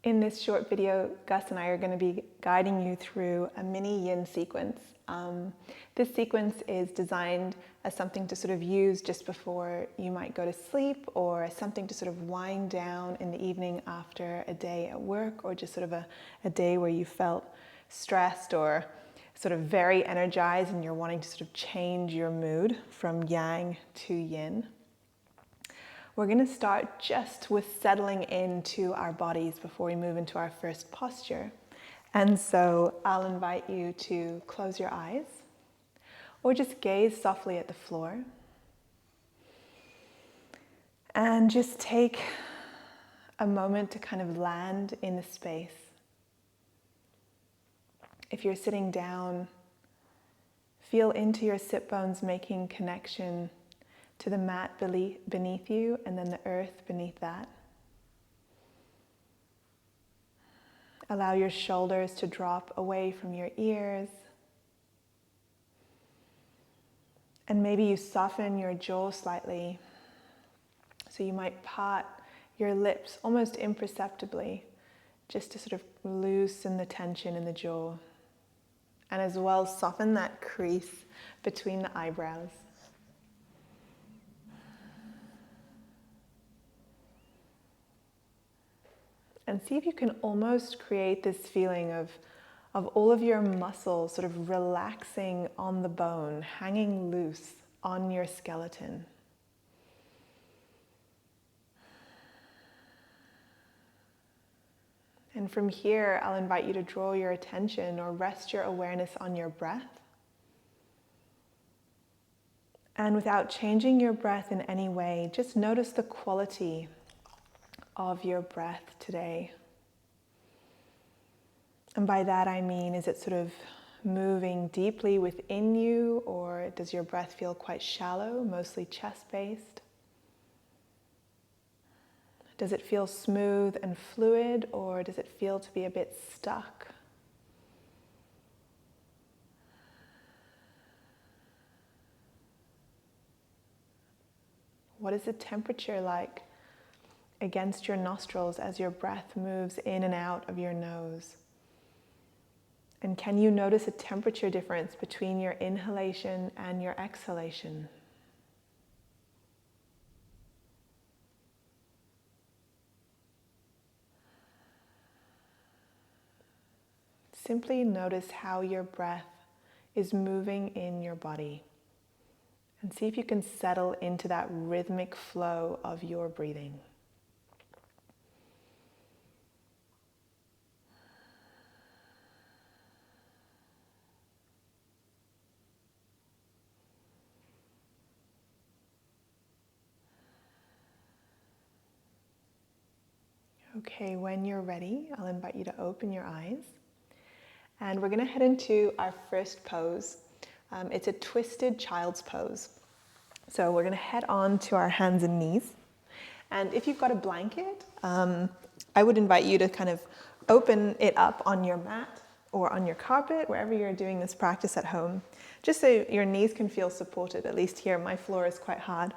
In this short video, Gus and I are going to be guiding you through a mini yin sequence. This sequence is designed as something to sort of use just before you might go to sleep, or something to sort of wind down in the evening after a day at work, or just sort of a day where you felt stressed or sort of very energized and you're wanting to sort of change your mood from yang to yin. We're going to start just with settling into our bodies before we move into our first posture. And so I'll invite you to close your eyes or just gaze softly at the floor. And just take a moment to kind of land in the space. If you're sitting down, feel into your sit bones making connection to the mat beneath you and then the earth beneath that. Allow your shoulders to drop away from your ears. And maybe you soften your jaw slightly. So you might part your lips almost imperceptibly, just to sort of loosen the tension in the jaw. And as well, soften that crease between the eyebrows. And see if you can almost create this feeling of all of your muscles sort of relaxing on the bone, hanging loose on your skeleton. And from here, I'll invite you to draw your attention or rest your awareness on your breath. And without changing your breath in any way, just notice the quality of your breath today. And by that I mean, is it sort of moving deeply within you, or does your breath feel quite shallow, mostly chest-based? Does it feel smooth and fluid, or does it feel to be a bit stuck? What is the temperature like against your nostrils as your breath moves in and out of your nose? And can you notice a temperature difference between your inhalation and your exhalation? Simply notice how your breath is moving in your body, and see if you can settle into that rhythmic flow of your breathing. Okay, when you're ready, I'll invite you to open your eyes. And we're going to head into our first pose. It's a twisted child's pose. So we're going to head on to our hands and knees. And if you've got a blanket, I would invite you to kind of open it up on your mat or on your carpet, wherever you're doing this practice at home, just so your knees can feel supported. At least here, my floor is quite hard.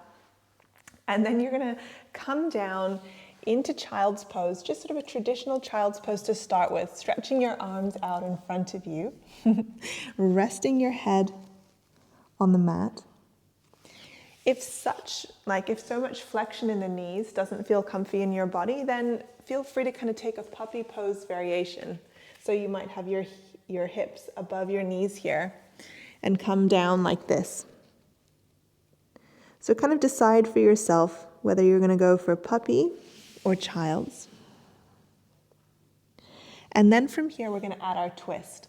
And then you're going to come down into child's pose, just sort of a traditional child's pose to start with, stretching your arms out in front of you, resting your head on the mat. If so much flexion in the knees doesn't feel comfy in your body, then feel free to kind of take a puppy pose variation. So you might have your hips above your knees here and come down like this. So kind of decide for yourself whether you're going to go for puppy or child's. And then from here, we're going to add our twist.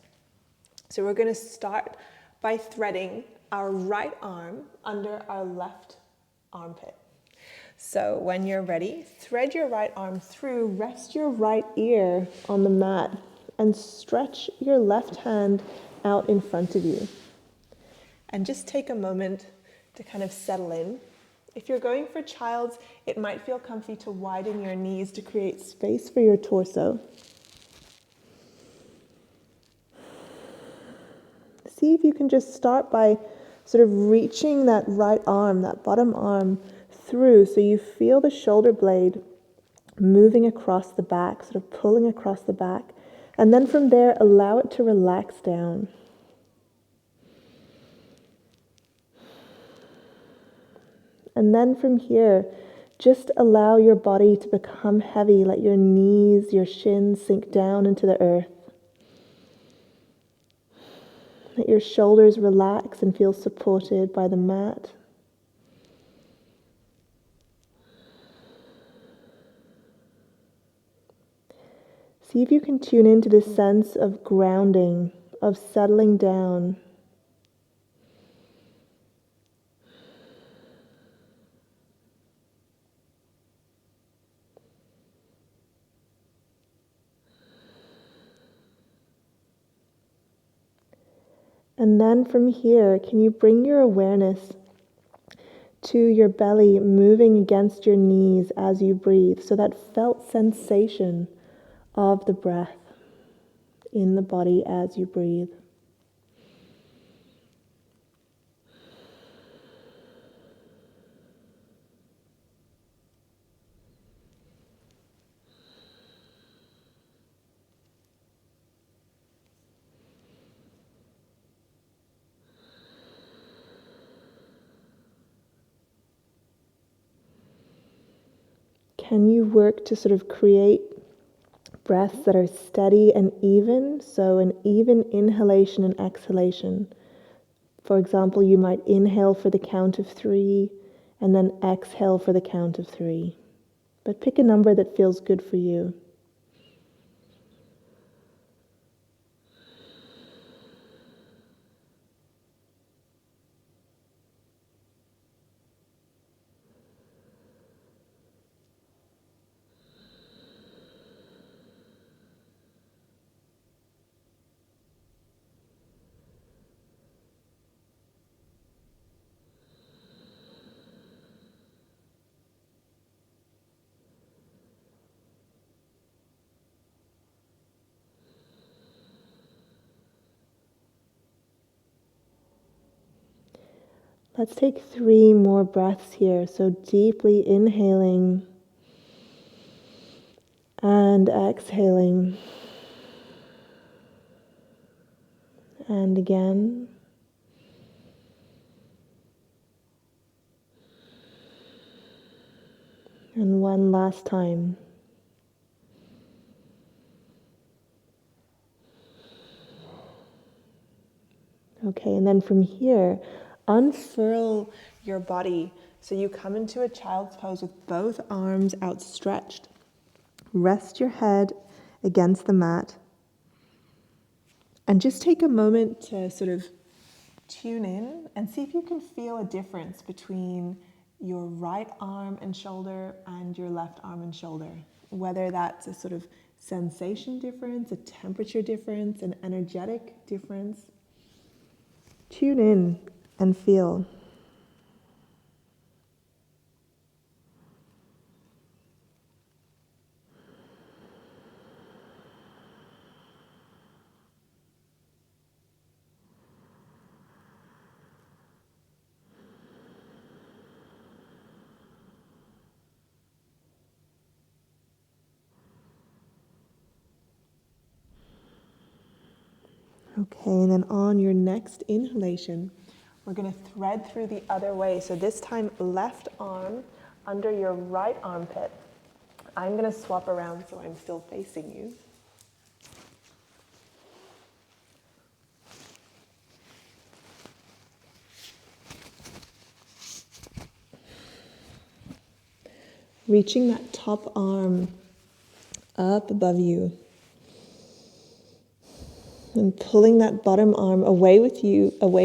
So we're going to start by threading our right arm under our left armpit. So when you're ready, thread your right arm through, rest your right ear on the mat, and stretch your left hand out in front of you. And just take a moment to kind of settle in. If you're going for child's, it might feel comfy to widen your knees to create space for your torso. See if you can just start by sort of reaching that right arm, that bottom arm, through, so you feel the shoulder blade moving across the back, sort of pulling across the back. And then from there, allow it to relax down. And then from here, just allow your body to become heavy. Let your knees, your shins sink down into the earth. Let your shoulders relax and feel supported by the mat. See if you can tune into this sense of grounding, of settling down. And then from here, can you bring your awareness to your belly moving against your knees as you breathe? So that felt sensation of the breath in the body as you breathe. Can you work to sort of create breaths that are steady and even? So an even inhalation and exhalation. For example, you might inhale for the count of 3 and then exhale for the count of 3. But pick a number that feels good for you. Let's take 3 more breaths here. So deeply inhaling and exhaling. And again. And one last time. Okay, and then from here, unfurl your body. So you come into a child's pose with both arms outstretched. Rest your head against the mat. And just take a moment to sort of tune in and see if you can feel a difference between your right arm and shoulder and your left arm and shoulder. Whether that's a sort of sensation difference, a temperature difference, an energetic difference. Tune in and feel. Okay, and then on your next inhalation, we're going to thread through the other way. So this time, left arm under your right armpit. I'm going to swap around so I'm still facing you. Reaching that top arm up above you. And pulling that bottom arm away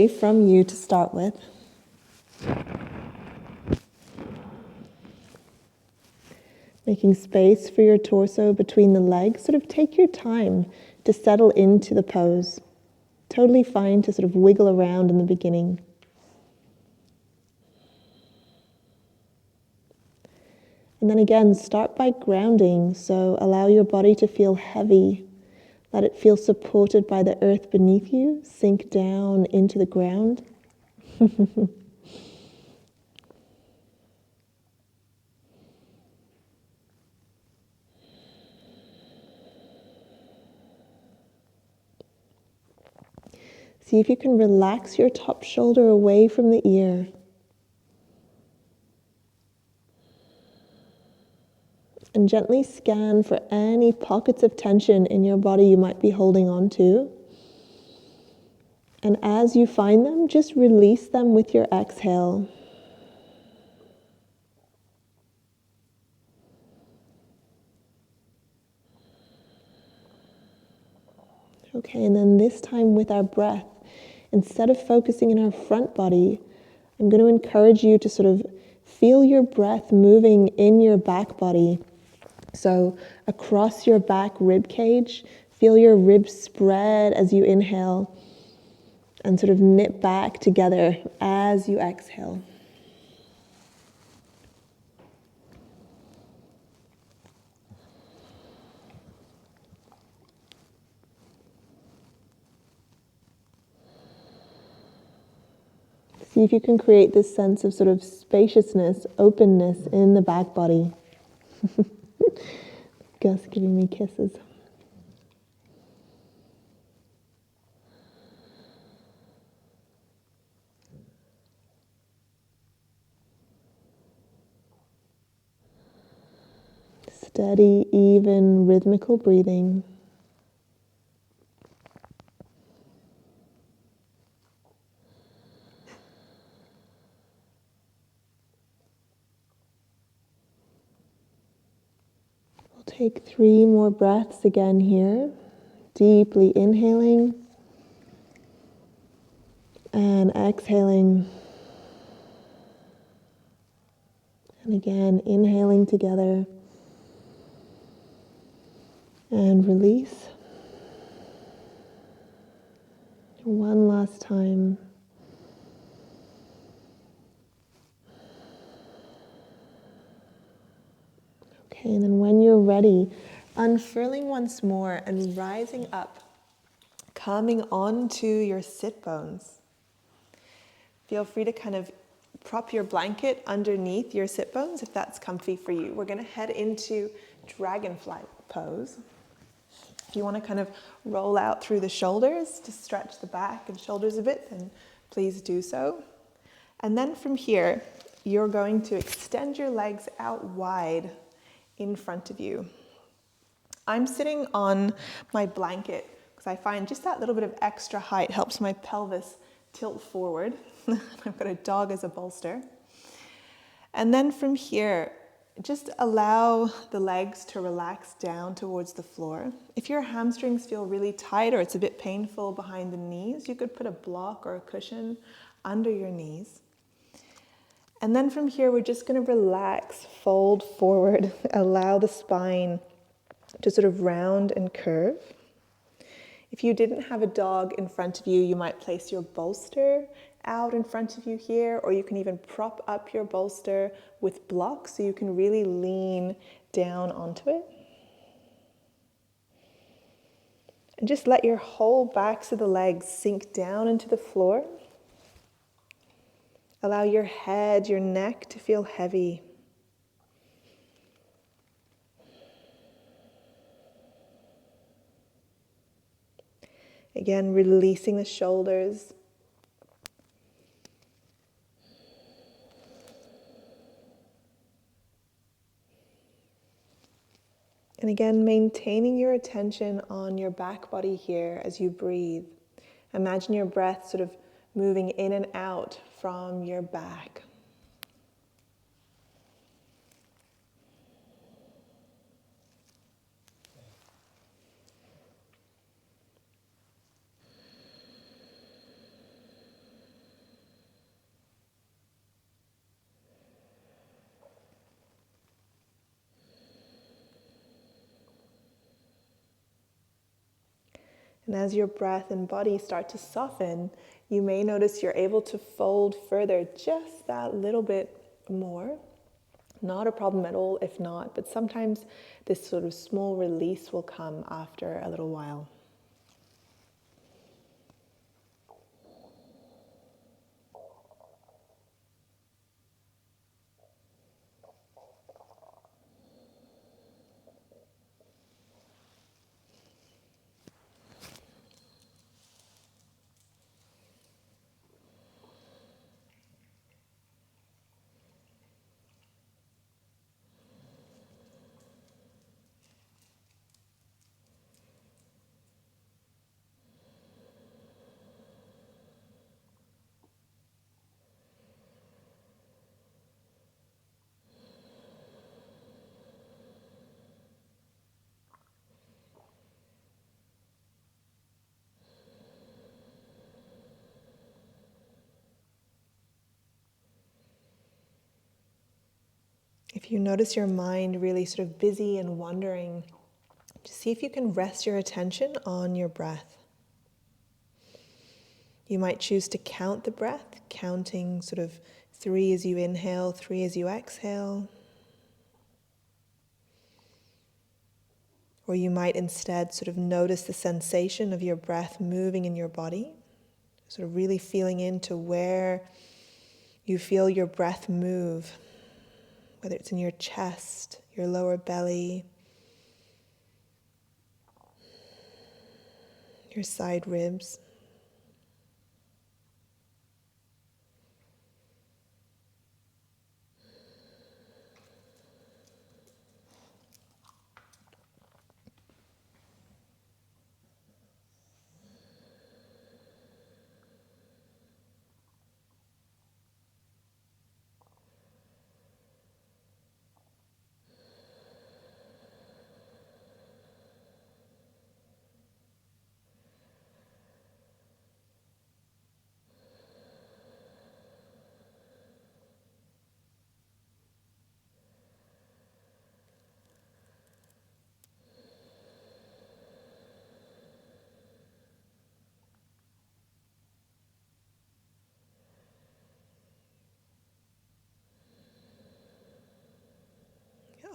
from you to start with. Making space for your torso between the legs. Sort of take your time to settle into the pose. Totally fine to sort of wiggle around in the beginning. And then again, start by grounding. So allow your body to feel heavy. Let it feel supported by the earth beneath you. Sink down into the ground. See if you can relax your top shoulder away from the ear. And gently scan for any pockets of tension in your body you might be holding on to. And as you find them, just release them with your exhale. Okay, and then this time with our breath, instead of focusing in our front body, I'm going to encourage you to sort of feel your breath moving in your back body. So across your back rib cage, feel your ribs spread as you inhale and sort of knit back together as you exhale. See if you can create this sense of sort of spaciousness, openness in the back body. Gus giving me kisses. Steady, even, rhythmical breathing. We'll take 3 more breaths again here. Deeply inhaling and exhaling. And again, inhaling together and release. One last time. Okay, and then when you're ready, unfurling once more and rising up, coming onto your sit bones. Feel free to kind of prop your blanket underneath your sit bones if that's comfy for you. We're going to head into Dragonfly pose. If you want to kind of roll out through the shoulders to stretch the back and shoulders a bit, then please do so. And then from here, you're going to extend your legs out wide in front of you. I'm sitting on my blanket because I find just that little bit of extra height helps my pelvis tilt forward. I've got a dog as a bolster. And then from here, just allow the legs to relax down towards the floor. If your hamstrings feel really tight or it's a bit painful behind the knees, you could put a block or a cushion under your knees. And then from here, we're just going to relax, fold forward, allow the spine to sort of round and curve. If you didn't have a dog in front of you, you might place your bolster out in front of you here, or you can even prop up your bolster with blocks so you can really lean down onto it. And just let your whole backs of the legs sink down into the floor. Allow your head, your neck to feel heavy. Again, releasing the shoulders. And again, maintaining your attention on your back body here as you breathe. Imagine your breath sort of moving in and out from your back. And as your breath and body start to soften, you may notice you're able to fold further just that little bit more. Not a problem at all if not, but sometimes this sort of small release will come after a little while. If you notice your mind really sort of busy and wandering, just see if you can rest your attention on your breath. You might choose to count the breath, counting sort of 3 as you inhale, 3 as you exhale. Or you might instead sort of notice the sensation of your breath moving in your body, sort of really feeling into where you feel your breath move, whether it's in your chest, your lower belly, your side ribs.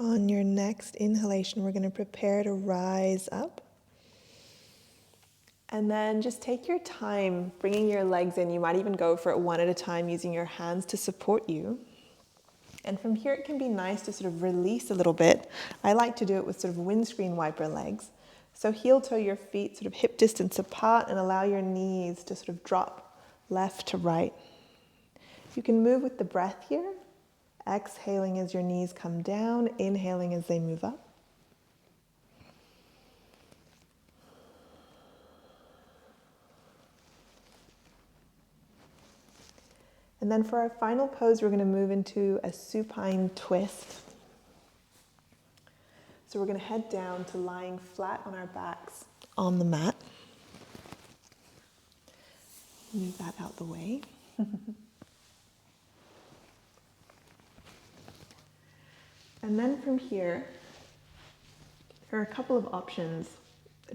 On your next inhalation, we're going to prepare to rise up. And then just take your time bringing your legs in. You might even go for it one at a time using your hands to support you. And from here, it can be nice to sort of release a little bit. I like to do it with sort of windscreen wiper legs. So heel toe your feet sort of hip distance apart and allow your knees to sort of drop left to right. You can move with the breath here. Exhaling as your knees come down, inhaling as they move up. And then for our final pose, we're going to move into a supine twist. So we're going to head down to lying flat on our backs on the mat. Move that out the way. And then from here, there are a couple of options.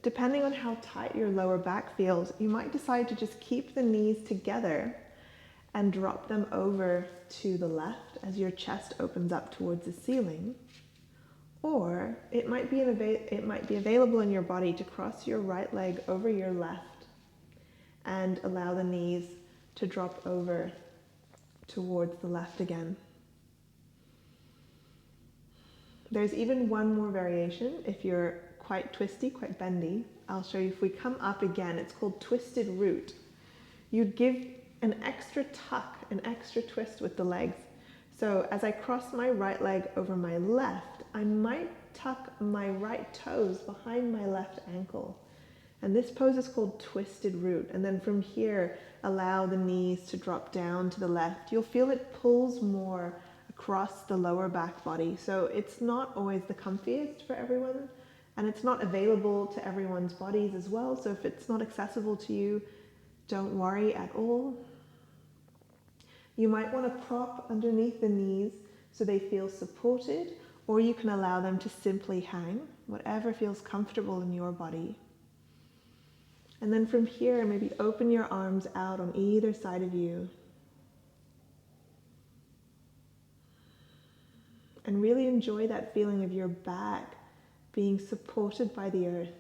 Depending on how tight your lower back feels, you might decide to just keep the knees together and drop them over to the left as your chest opens up towards the ceiling. Or it might be available in your body to cross your right leg over your left and allow the knees to drop over towards the left again. There's even one more variation if you're quite twisty, quite bendy. I'll show you. If we come up again, it's called twisted root. You'd give an extra tuck, an extra twist with the legs. So as I cross my right leg over my left, I might tuck my right toes behind my left ankle. And this pose is called twisted root. And then from here, allow the knees to drop down to the left. You'll feel it pulls more across the lower back body. So it's not always the comfiest for everyone, and it's not available to everyone's bodies as well. So if it's not accessible to you, don't worry at all. You might want to prop underneath the knees so they feel supported, or you can allow them to simply hang, whatever feels comfortable in your body. And then from here, maybe open your arms out on either side of you. And really enjoy that feeling of your back being supported by the earth.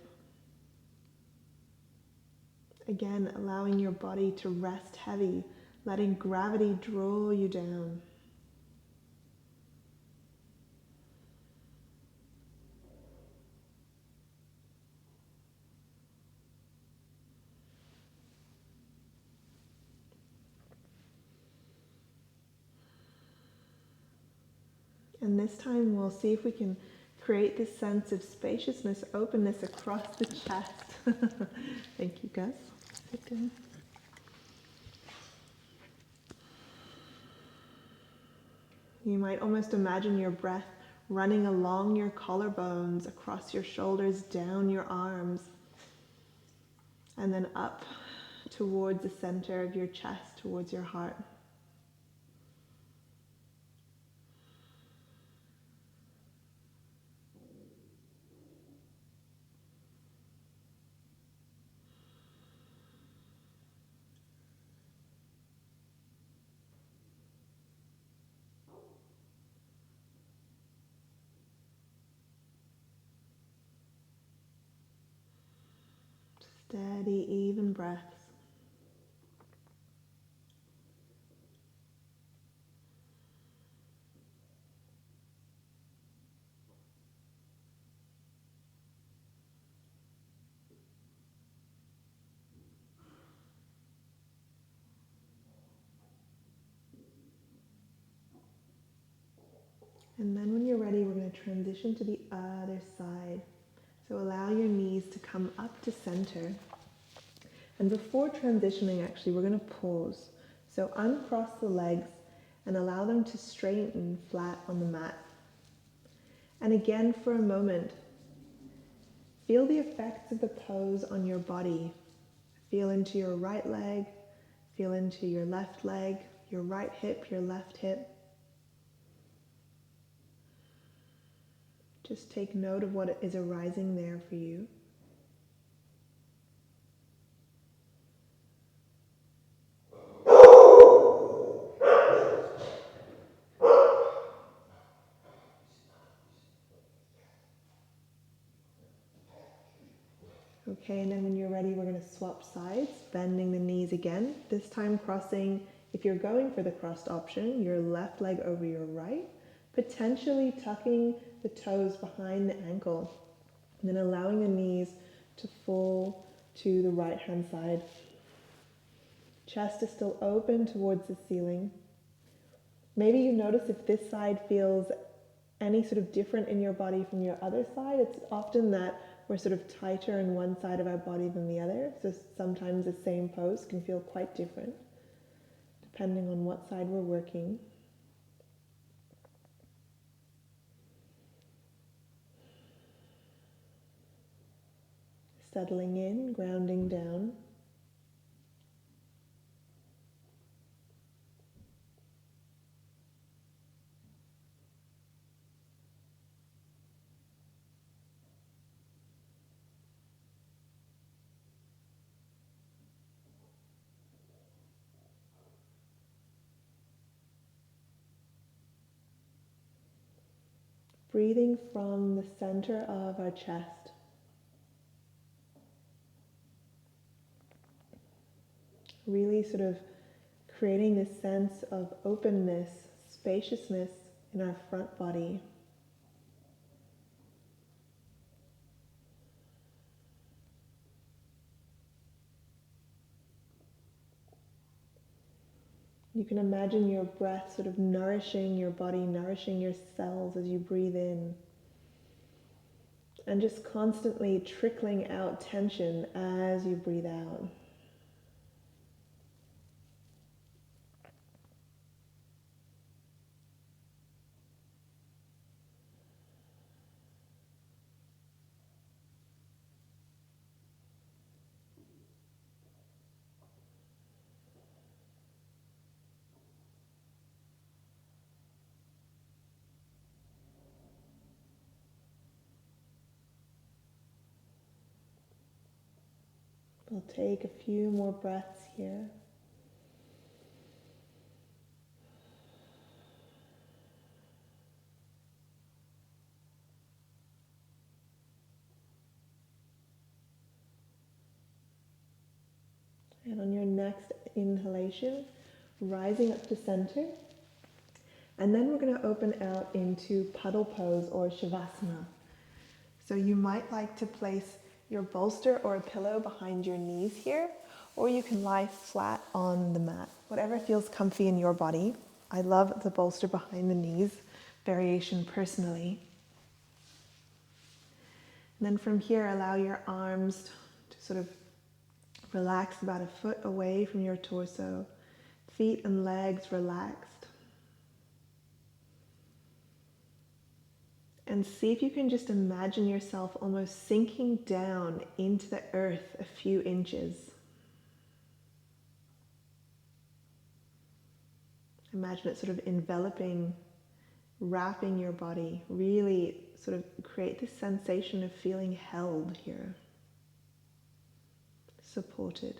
Again, allowing your body to rest heavy, letting gravity draw you down. And this time we'll see if we can create this sense of spaciousness, openness across the chest. Thank you, Gus. Sit down. You might almost imagine your breath running along your collarbones, across your shoulders, down your arms, and then up towards the center of your chest, towards your heart. Steady, even breaths. And then when you're ready, we're going to transition to the other side. So allow your knees to come up to center. And before transitioning, actually, we're going to pause. So uncross the legs and allow them to straighten flat on the mat. And again, for a moment, feel the effects of the pose on your body. Feel into your right leg, feel into your left leg, your right hip, your left hip. Just take note of what is arising there for you. Okay, and then when you're ready, we're going to swap sides, bending the knees again. This time crossing, if you're going for the crossed option, your left leg over your right, potentially tucking the toes behind the ankle, and then allowing the knees to fall to the right hand side. Chest is still open towards the ceiling. Maybe you notice if this side feels any sort of different in your body from your other side. It's often that we're sort of tighter in one side of our body than the other. So sometimes the same pose can feel quite different depending on what side we're working. Settling in, grounding down. Breathing from the center of our chest. Really sort of creating this sense of openness, spaciousness in our front body. You can imagine your breath sort of nourishing your body, nourishing your cells as you breathe in. And just constantly trickling out tension as you breathe out. We'll take a few more breaths here. And on your next inhalation, rising up to center. And then we're going to open out into puddle pose or Shavasana. So you might like to place your bolster or a pillow behind your knees here, or you can lie flat on the mat, whatever feels comfy in your body. I love the bolster behind the knees variation personally. And then from here, allow your arms to sort of relax about a foot away from your torso, feet and legs relaxed. And see if you can just imagine yourself almost sinking down into the earth a few inches. Imagine it sort of enveloping, wrapping your body. Really sort of create this sensation of feeling held here, supported.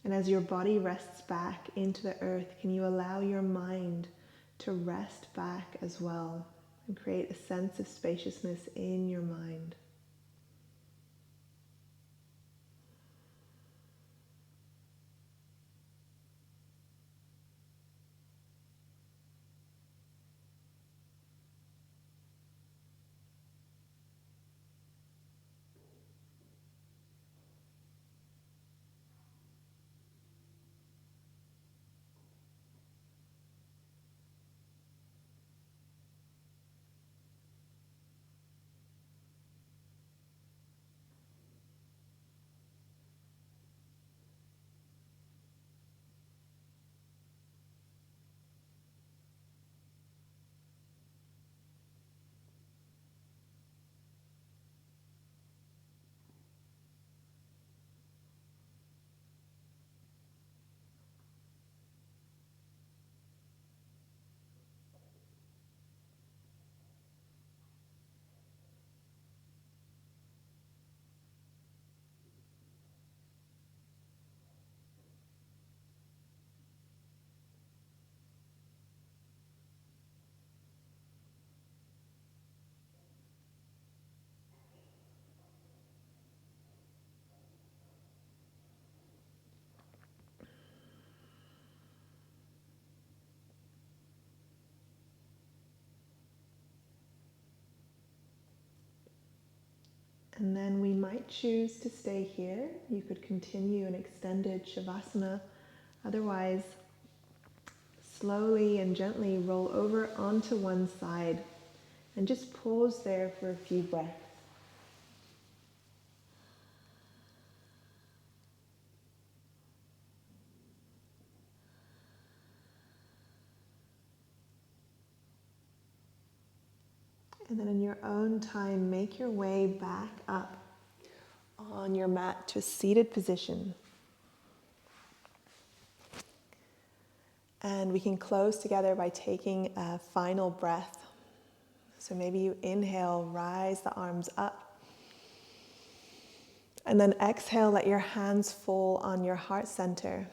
And as your body rests back into the earth, can you allow your mind to rest back as well and create a sense of spaciousness in your mind? And then we might choose to stay here. You could continue an extended Shavasana. Otherwise, slowly and gently roll over onto one side and just pause there for a few breaths. And then in your own time, make your way back up on your mat to a seated position. And we can close together by taking a final breath. So maybe you inhale, rise the arms up. And then exhale, let your hands fall on your heart center.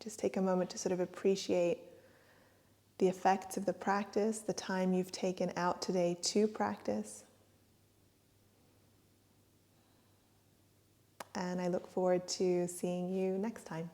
Just take a moment to sort of appreciate the effects of the practice, the time you've taken out today to practice. And I look forward to seeing you next time.